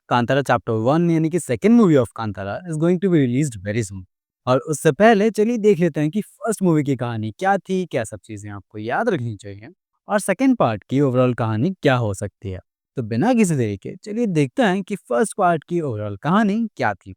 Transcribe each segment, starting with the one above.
Kantara chapter 1 यानी कि second movie of Kantara is going to be released very soon. और उससे पहले चलिए देख लेते हैं कि फर्स्ट मूवी की कहानी क्या थी, क्या सब चीज़ें आपको याद रखनी चाहिए और सेकंड पार्ट की ओवरऑल कहानी क्या हो सकती है। तो बिना किसी देरी के चलिए देखते हैं कि फर्स्ट पार्ट की ओवरऑल कहानी क्या थी।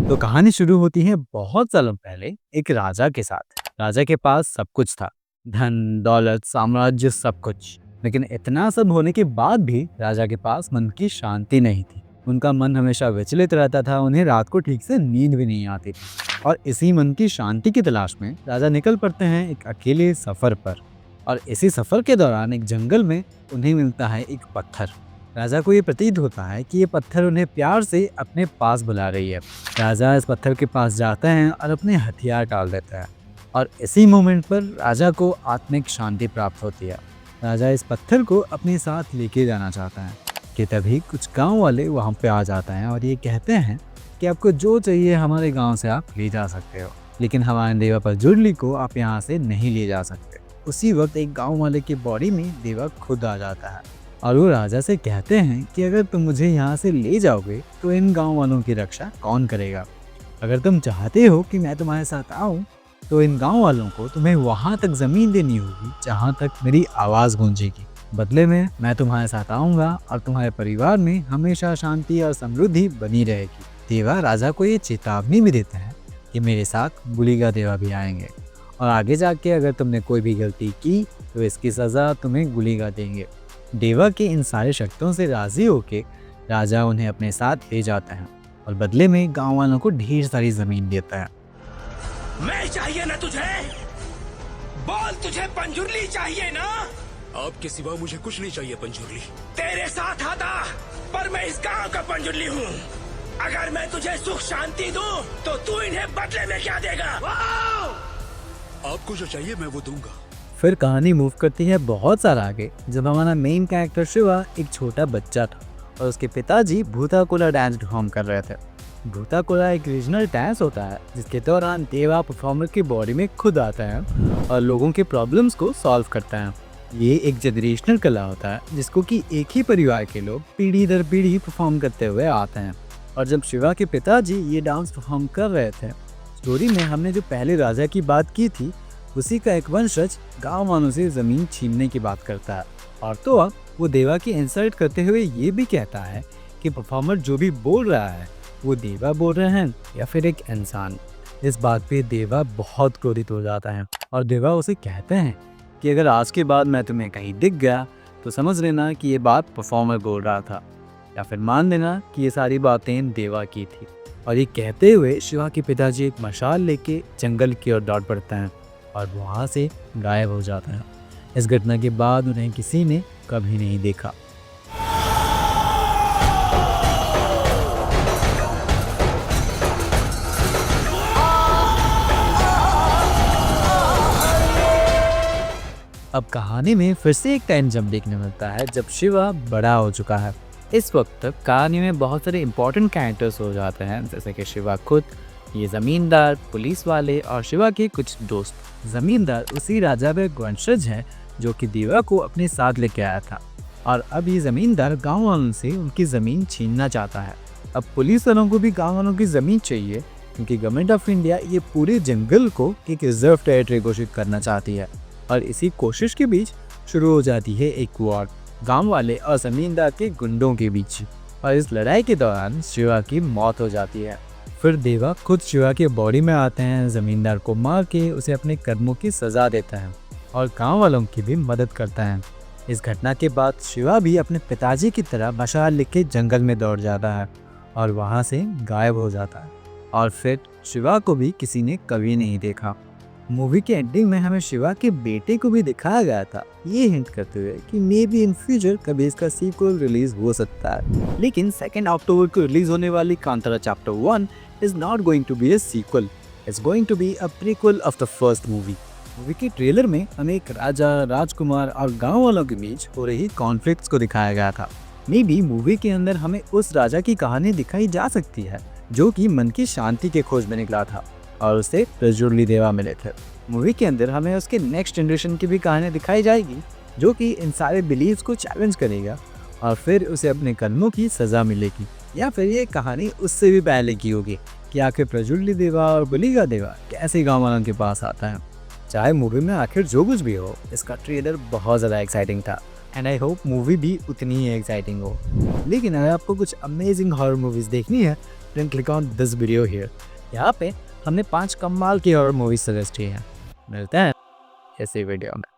तो कहानी शुरू होती है बहुत सालों पहले एक राजा के साथ। राजा के पास सब कुछ था, धन दौलत साम्राज्य सब कुछ। लेकिन इतना सब होने के बाद भी राजा के पास मन की शांति नहीं थी। उनका मन हमेशा विचलित रहता था, उन्हें रात को ठीक से नींद भी नहीं आती थी। और इसी मन की शांति की तलाश में राजा निकल पड़ते हैं एक अकेले सफर पर। और इसी सफर के दौरान एक जंगल में उन्हें मिलता है एक पत्थर। राजा को ये प्रतीत होता है कि ये पत्थर उन्हें प्यार से अपने पास बुला रही है। राजा इस पत्थर के पास जाता है और अपने हथियार डाल देता है। और इसी मोमेंट पर राजा को आत्मिक शांति प्राप्त होती है। राजा इस पत्थर को अपने साथ लेके जाना चाहता है कि तभी कुछ गांव वाले वहां पे आ जाते हैं और ये कहते हैं कि आपको जो चाहिए हमारे गांव से आप ले जा सकते हो, लेकिन हमारे देवा पर जुड़ली को आप यहाँ से नहीं ले जा सकते। उसी वक्त एक गाँव वाले की बॉडी में देवा खुद आ जाता है और वो राजा से कहते हैं कि अगर तुम मुझे यहाँ से ले जाओगे तो इन गांव वालों की रक्षा कौन करेगा। अगर तुम चाहते हो कि मैं तुम्हारे साथ आऊँ तो इन गांव वालों को तुम्हें वहाँ तक ज़मीन देनी होगी जहाँ तक मेरी आवाज़ गूंजेगी। बदले में मैं तुम्हारे साथ आऊँगा और तुम्हारे परिवार में हमेशा शांति और समृद्धि बनी रहेगी। देवा राजा को ये चेतावनी भी देते हैं कि मेरे साथ गुलिगा देवा भी आएंगे और आगे जाके अगर तुमने कोई भी गलती की तो इसकी सज़ा तुम्हें गुलिगा देंगे। देवा के इन सारे शर्तों से राजी होके राजा उन्हें अपने साथ ले जाता है और बदले में गांव वालों को ढेर सारी जमीन देता है। मैं चाहिए ना तुझे? बोल, तुझे पंजुर्ली चाहिए ना? आपके सिवा मुझे कुछ नहीं चाहिए पंजुर्ली। तेरे साथ आता, पर मैं इस गांव का पंजुर्ली हूँ। अगर मैं तुझे सुख शांति दूँ तो तू इन्हें बदले में क्या देगा? आपको जो चाहिए मैं वो दूंगा। फिर कहानी मूव करती है बहुत सारा आगे, जब हमारा मेन कैरेक्टर शिवा एक छोटा बच्चा था और उसके पिताजी भूताकोला डांस परफॉर्म कर रहे थे। भूताकोला एक रीजनल डांस होता है जिसके दौरान देवा परफॉर्मर की बॉडी में खुद आता है और लोगों के प्रॉब्लम्स को सॉल्व करता है। ये एक जनरेशनल कला होता है जिसको कि एक ही परिवार के लोग पीढ़ी दर पीढ़ी परफॉर्म करते हुए आते हैं। और जब शिवा के पिताजी ये डांस परफॉर्म कर रहे थे, स्टोरी में हमने जो पहले राजा की बात की थी उसी का एक वंशज गांव वालों से जमीन छीनने की बात करता है। और तो अब वो देवा की इंसल्ट करते हुए ये भी कहता है कि परफॉर्मर जो भी बोल रहा है वो देवा बोल रहे हैं या फिर एक इंसान। इस बात पे देवा बहुत क्रोधित हो जाता है और देवा उसे कहते हैं कि अगर आज के बाद मैं तुम्हें कहीं दिख गया तो समझ लेना कि ये बात परफॉर्मर बोल रहा था, या फिर मान लेना कि ये सारी बातें देवा की थी। और ये कहते हुए शिवा के पिताजी एक मशाल लेके जंगल की ओर दौड़ पड़ते हैं और वहाँ से गायब हो जाता है। इस घटना के बाद उन्हें किसी ने कभी नहीं देखा। अब कहानी में फिर से एक टाइम जंप देखने मिलता है जब शिवा बड़ा हो चुका है। इस वक्त तक कहानी में बहुत सारे इंपॉर्टेंट कैरेक्टर्स हो जाते हैं, जैसे कि शिवा खुद, ये जमींदार, पुलिस वाले और शिवा के कुछ दोस्त। जमींदार उसी राजा व वंशज है जो कि देवा को अपने साथ लेके आया था और अब ये जमींदार गांव वालों से उनकी ज़मीन छीनना चाहता है। अब पुलिस वालों को भी गांव वालों की ज़मीन चाहिए क्योंकि गवर्नमेंट ऑफ इंडिया ये पूरे जंगल को एक रिजर्व टेरिटरी घोषित करना चाहती है। और इसी कोशिश के बीच शुरू हो जाती है एक वॉर गांव वाले और जमींदार के गुंडों के बीच। और इस लड़ाई के दौरान शिवा की मौत हो जाती है। फिर देवा खुद शिवा के बॉडी में आते हैं, जमींदार को मार के उसे अपने कर्मों की सज़ा देता है और गांव वालों की भी मदद करता है। इस घटना के बाद शिवा भी अपने पिताजी की तरह मशाल लेके जंगल में दौड़ जाता है और वहां से गायब हो जाता है। और फिर शिवा को भी किसी ने कभी नहीं देखा। मूवी के एंडिंग में हमें शिवा के बेटे को भी दिखाया गया था, ये हिंट करते हुए कि मे बी इन फ्यूचर कभी इसका सीक्वल रिलीज हो सकता है। लेकिन 2 अक्टूबर को रिलीज होने वाली Kantara chapter 1 is not going to be a sequel. It's going to be a prequel of the first movie. Movie के ट्रेलर में हमें एक राजा, राजकुमार और गांव वालों के बीच हो रही कॉन्फ्लिक्ट्स को दिखाया गया था। मे बी मूवी के अंदर हमें उस राजा की कहानी दिखाई जा सकती है जो कि मन की शांति के खोज में निकला था और उसे प्रज्वली देवा मिले थे। मूवी के अंदर हमें उसके नेक्स्ट जनरेशन की भी कहानी दिखाई जाएगी जो कि इन सारे बिलीव्स को चैलेंज करेगा और फिर उसे अपने कर्मों की सज़ा मिलेगी, या फिर ये कहानी उससे भी पहले की होगी कि आखिर प्रज्वली देवा और बलिगा देवा कैसे गाँव वालों के पास आता है। चाहे मूवी में आखिर जो कुछ भी हो, इसका ट्रेलर बहुत ज़्यादा एक्साइटिंग था एंड आई होप मूवी भी उतनी ही एक्साइटिंग हो। लेकिन अगर आपको कुछ अमेजिंग हॉरर मूवीज़ देखनी है then click on this video here. यहाँ पे हमने 5 कमाल की हॉरर मूवीज सजेस्ट की हैं। मिलते हैं ऐसे वीडियो में।